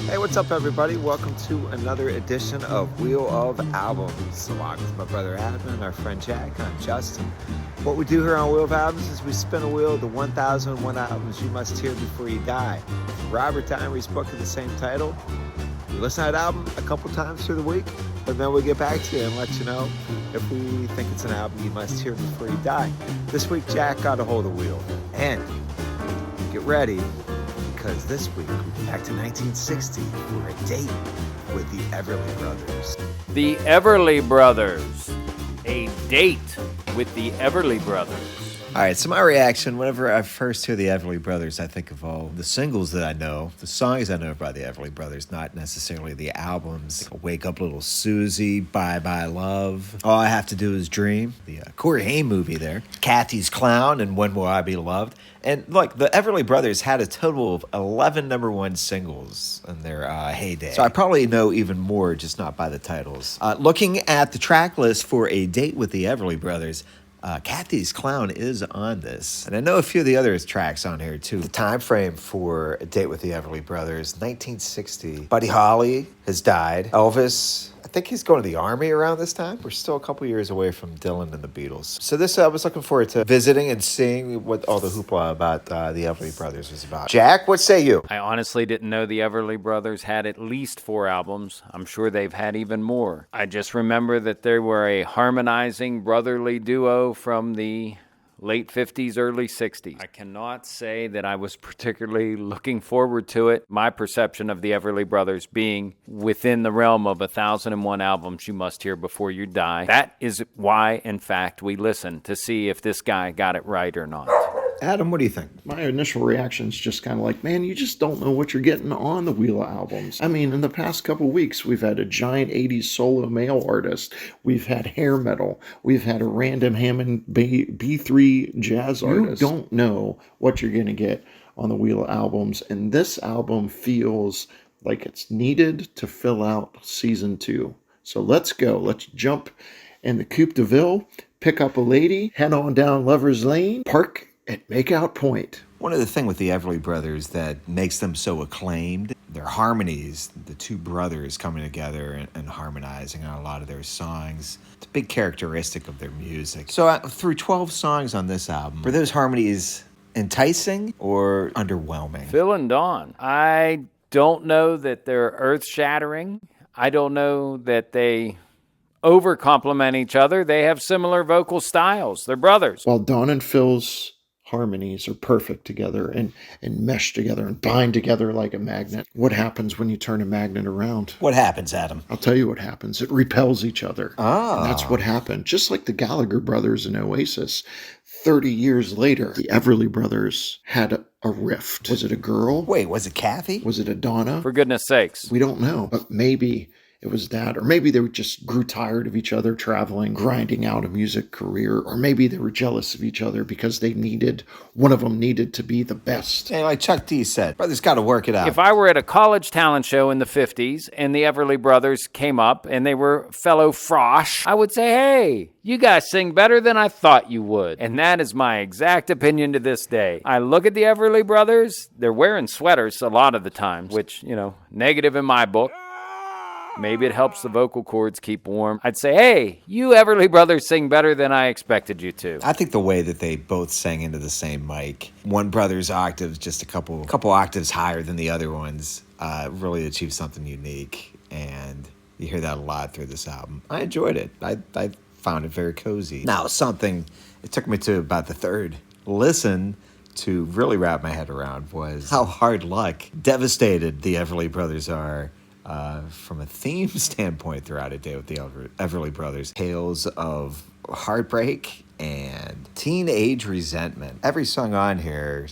Hey, what's up, everybody? Welcome to another edition of Wheel of Albums, along with my brother Adam and our friend Jack. I'm Justin. What we do here on Wheel of Albums is we spin a wheel of the 1001 albums you must hear before you die. Robert Dimery's book of the same title. We listen to that album a couple times through the week, and then we'll get back to you and let you know if we think it's an album you must hear before you die. This week, Jack got a hold of the wheel. And get ready, because this week we'll be back to 1960 for a date with the Everly Brothers. The Everly Brothers. A date with the Everly Brothers. All right, so my reaction, whenever I first hear the Everly Brothers, I think of all the singles that I know, the songs I know by the Everly Brothers, not necessarily the albums. Wake Up Little Susie, Bye Bye Love, All I Have to Do Is Dream, the Corey Haim movie there, Kathy's Clown, and When Will I Be Loved. And look, the Everly Brothers had a total of 11 number one singles in their heyday. So I probably know even more, just not by the titles. Looking at the track list for A Date with the Everly Brothers, Kathy's Clown is on this. And I know a few of the other tracks on here, too. The time frame for A Date with the Everly Brothers, 1960. Buddy Holly has died. Elvis, I think he's going to the Army around this time. We're still a couple years away from Dylan and the Beatles. So this, I was looking forward to visiting and seeing what all the hoopla about the Everly Brothers was about. Jack, what say you? I honestly didn't know the Everly Brothers had at least 4 albums. I'm sure they've had even more. I just remember that they were a harmonizing brotherly duo from the late 50s, early 60s. I cannot say that I was particularly looking forward to it. My perception of the Everly Brothers being within the realm of 1001 albums you must hear before you die. That is why, in fact, we listen to see if this guy got it right or not. Adam, what do you think? My initial reaction is just kind of like, man, you just don't know what you're getting on the Wheel of Albums. I mean, in the past couple weeks, we've had a giant 80s solo male artist. We've had hair metal. We've had a random Hammond B3 jazz artist. You don't know what you're going to get on the Wheel of Albums. And this album feels like it's needed to fill out season 2. So let's go. Let's jump in the Coupe de Ville, pick up a lady, head on down Lover's Lane, park at Makeout Point. One of the things with the Everly Brothers that makes them so acclaimed, their harmonies, the two brothers coming together and harmonizing on a lot of their songs. It's a big characteristic of their music. So through 12 songs on this album, were those harmonies enticing or underwhelming? Phil and Dawn. I don't know that they're earth-shattering. I don't know that they over-complement each other. They have similar vocal styles. They're brothers. While Dawn and Phil's harmonies are perfect together and mesh together and bind together like a magnet. What happens when you turn a magnet around? What happens, Adam? I'll tell you what happens. It repels each other. Ah. And that's what happened. Just like the Gallagher brothers in Oasis. 30 years later, the Everly Brothers had a rift. Was it a girl? Wait, was it Kathy? Was it a Donna? For goodness sakes. We don't know, but maybe it was that, or maybe they just grew tired of each other traveling, grinding out a music career, or maybe they were jealous of each other because one of them needed to be the best. Hey, like Chuck D said, brothers got to work it out. If I were at a college talent show in the 50s and the Everly Brothers came up and they were fellow frosh, I would say, hey, you guys sing better than I thought you would. And that is my exact opinion to this day. I look at the Everly Brothers, they're wearing sweaters a lot of the times, which, negative in my book. Maybe it helps the vocal cords keep warm. I'd say, hey, you Everly Brothers sing better than I expected you to. I think the way that they both sang into the same mic, one brother's octaves just a couple octaves higher than the other ones, really achieved something unique. And you hear that a lot through this album. I enjoyed it. I found it very cozy. Now, it took me to about the third listen to really wrap my head around was how hard luck devastated the Everly Brothers are. From a theme standpoint throughout A Day with the Everly Brothers. Tales of heartbreak and teenage resentment. Every song on here,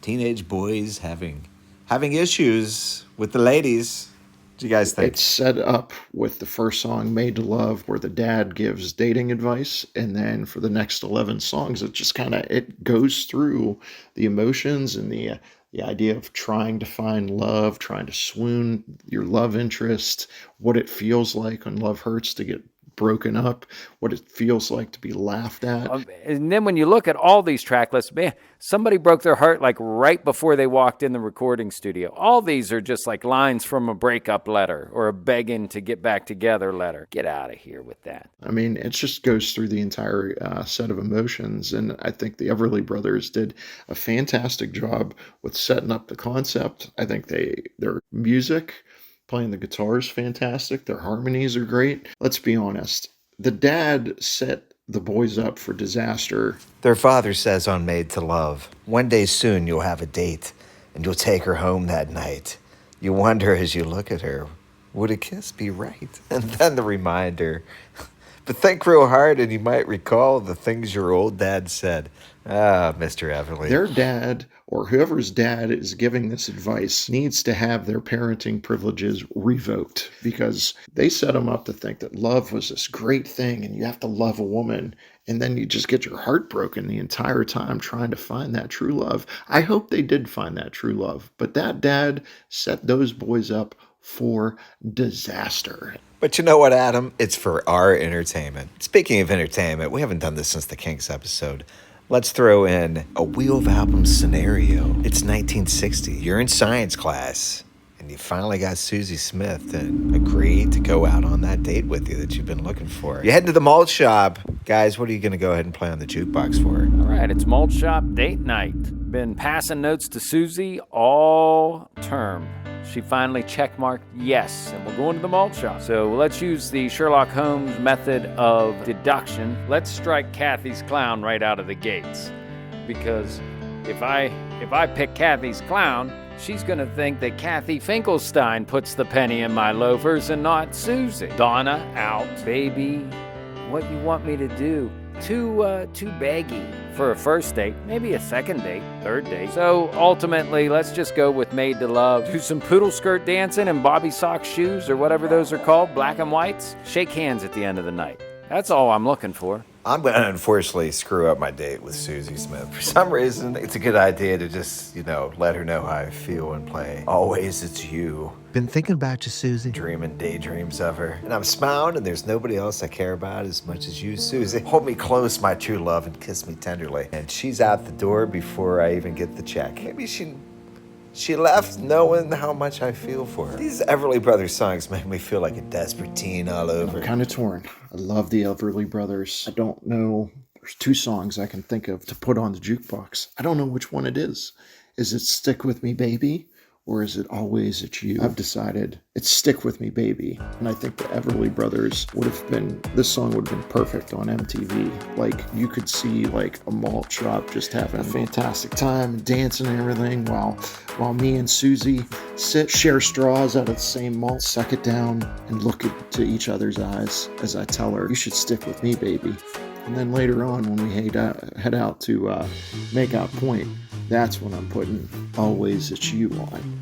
teenage boys having issues with the ladies. What do you guys think? It's set up with the first song, Made to Love, where the dad gives dating advice. And then for the next 11 songs, it just it goes through the emotions and the idea of trying to find love, trying to swoon your love interest, what it feels like when love hurts to get broken up, what it feels like to be laughed at. And then when you look at all these track lists, man, somebody broke their heart like right before they walked in the recording studio. All these are just like lines from a breakup letter or a begging to get back together letter. Get out of here with that. I mean, it just goes through the entire set of emotions. And I think the Everly Brothers did a fantastic job with setting up the concept. I think their music, playing the guitars, fantastic. Their harmonies are great. Let's be honest. The dad set the boys up for disaster. Their father says on Made to Love, one day soon you'll have a date, and you'll take her home that night. You wonder as you look at her, would a kiss be right? And then the reminder, but think real hard and you might recall the things your old dad said. Ah, Mr. Everly. Their dad, or whoever's dad is giving this advice, needs to have their parenting privileges revoked, because they set them up to think that love was this great thing and you have to love a woman, and then you just get your heart broken the entire time trying to find that true love. I hope they did find that true love, but that dad set those boys up for disaster. But you know what, Adam? It's for our entertainment. Speaking of entertainment, we haven't done this since the Kinks episode. Let's throw in a Wheel of Albums scenario. It's 1960. You're in science class, and you finally got Susie Smith to agree to go out on that date with you that you've been looking for. You head to the malt shop. Guys, what are you going to go ahead and play on the jukebox for? All right, it's malt shop date night. Been passing notes to Susie all term. She finally checkmarked yes, and we're going to the malt shop. So let's use the Sherlock Holmes method of deduction. Let's strike Kathy's clown right out of the gates. Because if I pick Kathy's clown, she's going to think that Kathy Finkelstein puts the penny in my loafers and not Susie. Donna out. Baby, what you want me to do? Too baggy for a first date, maybe a second date, third date. So ultimately, let's just go with Made to Love. Do some poodle skirt dancing and bobby sock shoes or whatever those are called, black and whites. Shake hands at the end of the night. That's all I'm looking for. I'm going to unfortunately screw up my date with Susie Smith. For some reason, it's a good idea to just, let her know how I feel and play Always It's You. Been thinking about you, Susie. Dreaming daydreams of her. And I'm smiling, and there's nobody else I care about as much as you, Susie. Hold me close, my true love, and kiss me tenderly. And she's out the door before I even get the check. Maybe she left knowing how much I feel for her. These Everly Brothers songs make me feel like a desperate teen all over. I'm kind of torn. I love the Everly Brothers. I don't know. There's two songs I can think of to put on the jukebox. I don't know which one it is. Is it Stick With Me, Baby? Or is it Always It's You? I've decided it's Stick With Me, Baby. And I think the Everly Brothers this song would have been perfect on MTV. Like, you could see like a malt shop just having a fantastic time, dancing and everything, while me and Susie share straws out of the same malt, suck it down, and look into each other's eyes as I tell her, you should stick with me, baby. And then later on, when we head out to make out point, that's when I'm putting Always It's You on.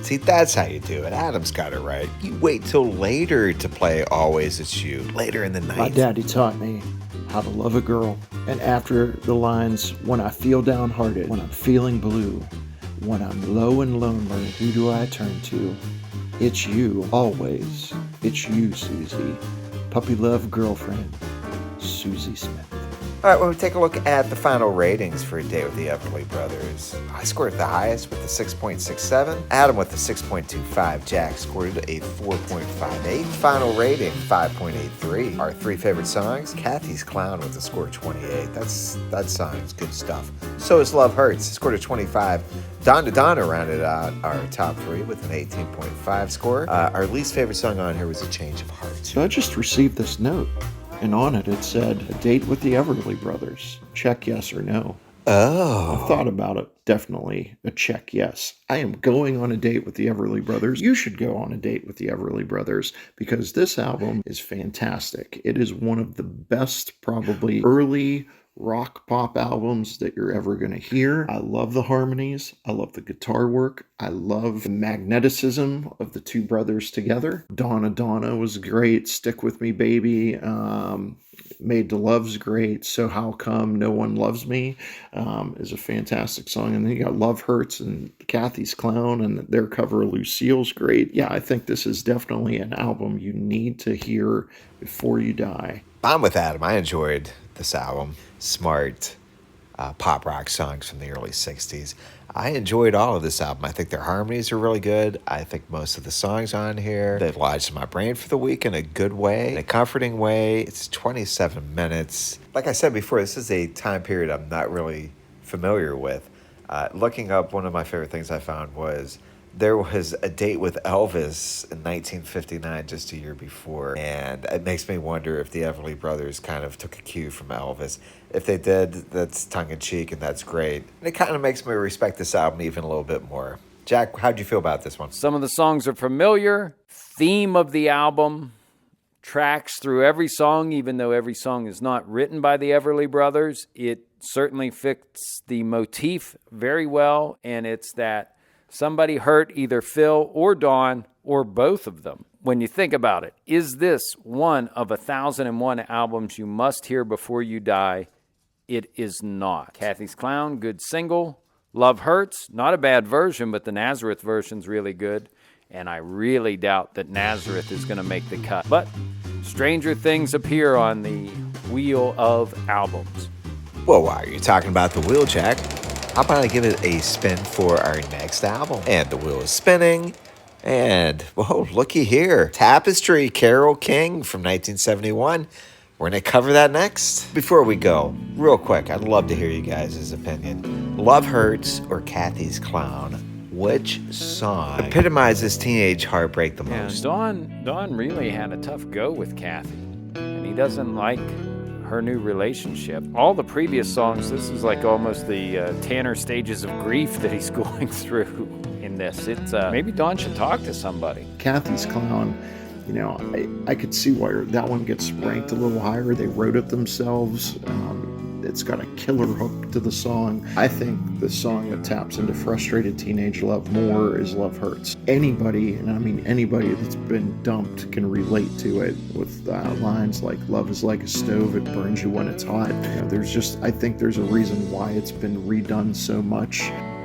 See, that's how you do it. Adam's got it right. You wait till later to play Always It's You, later in the night. My daddy taught me how to love a girl. And after the lines, when I feel downhearted, when I'm feeling blue, when I'm low and lonely, who do I turn to? It's you, always. It's you, Susie. Puppy love girlfriend, Susie Smith. All right, when we take a look at the final ratings for A Date with the Everly Brothers, I scored the highest with a 6.67, Adam with a 6.25, Jack scored a 4.58, final rating 5.83. Our three favorite songs, Kathy's Clown with a score 28. That song's good stuff. So is Love Hurts, scored a 25. Don to Donna rounded out our top three with an 18.5 score. Our least favorite song on here was A Change of Heart. So I just received this note. And on it said, a date with the Everly Brothers. Check yes or no. Oh. I've thought about it. Definitely a check yes. I am going on a date with the Everly Brothers. You should go on a date with the Everly Brothers because this album is fantastic. It is one of the best, probably, early rock pop albums that you're ever going to hear. I love the harmonies. I love the guitar work. I love the magneticism of the two brothers together. Donna Donna was great. Stick With Me Baby. Made to Love's great. So How Come No One Loves Me is a fantastic song. And then you got Love Hurts and Kathy's Clown, and their cover of Lucille's great. Yeah, I think this is definitely an album you need to hear before you die. I'm with Adam. I enjoyed this album. Smart pop rock songs from the early 60s. I enjoyed all of this album. I think their harmonies are really good. I think most of the songs on here, they've lodged in my brain for the week in a good way, in a comforting way. It's 27 minutes. Like I said before, this is a time period I'm not really familiar with. Looking up, one of my favorite things I found was there was a date with Elvis in 1959, just a year before, and it makes me wonder if the Everly Brothers kind of took a cue from Elvis. If they did, that's tongue-in-cheek, and that's great. And it kind of makes me respect this album even a little bit more. Jack, how'd you feel about this one? Some of the songs are familiar. Theme of the album tracks through every song, even though every song is not written by the Everly Brothers. It certainly fits the motif very well, and it's that somebody hurt either Phil or Dawn or both of them. When you think about it, is this one of 1,001 albums you must hear before you die? It is not. Kathy's Clown, good single. Love Hurts, not a bad version, but the Nazareth version's really good. And I really doubt that Nazareth is going to make the cut. But stranger things appear on the wheel of albums. Whoa, why are you talking about the wheel, Jack? How about I give it a spin for our next album? And the wheel is spinning. And, whoa, looky here. Tapestry, Carole King from 1971. We're going to cover that next. Before we go, real quick, I'd love to hear you guys' opinion. Love Hurts or Kathy's Clown? Which song epitomizes teenage heartbreak the most? Dawn really had a tough go with Kathy. And he doesn't like her new relationship. All the previous songs, this is like almost the Tanner stages of grief that he's going through in this. It's maybe Dawn should talk to somebody. Kathy's Clown, you know, I could see why that one gets ranked a little higher. They wrote it themselves. It's got a killer hook to the song. I think the song that taps into frustrated teenage love more is Love Hurts. Anybody, and I mean anybody that's been dumped can relate to it with lines like love is like a stove, it burns you when it's hot. You know, I think there's a reason why it's been redone so much.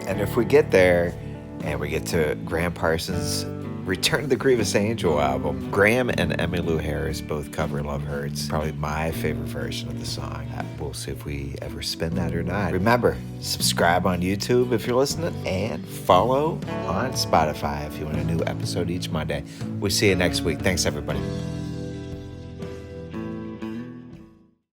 And if we get there and we get to Graham Parsons' Return to the Grievous Angel album, Graham and Emmylou Harris both cover Love Hurts. Probably my favorite version of the song. We'll see if we ever spin that or not. Remember, subscribe on YouTube if you're listening, and follow on Spotify if you want a new episode each Monday. We'll see you next week. Thanks, everybody.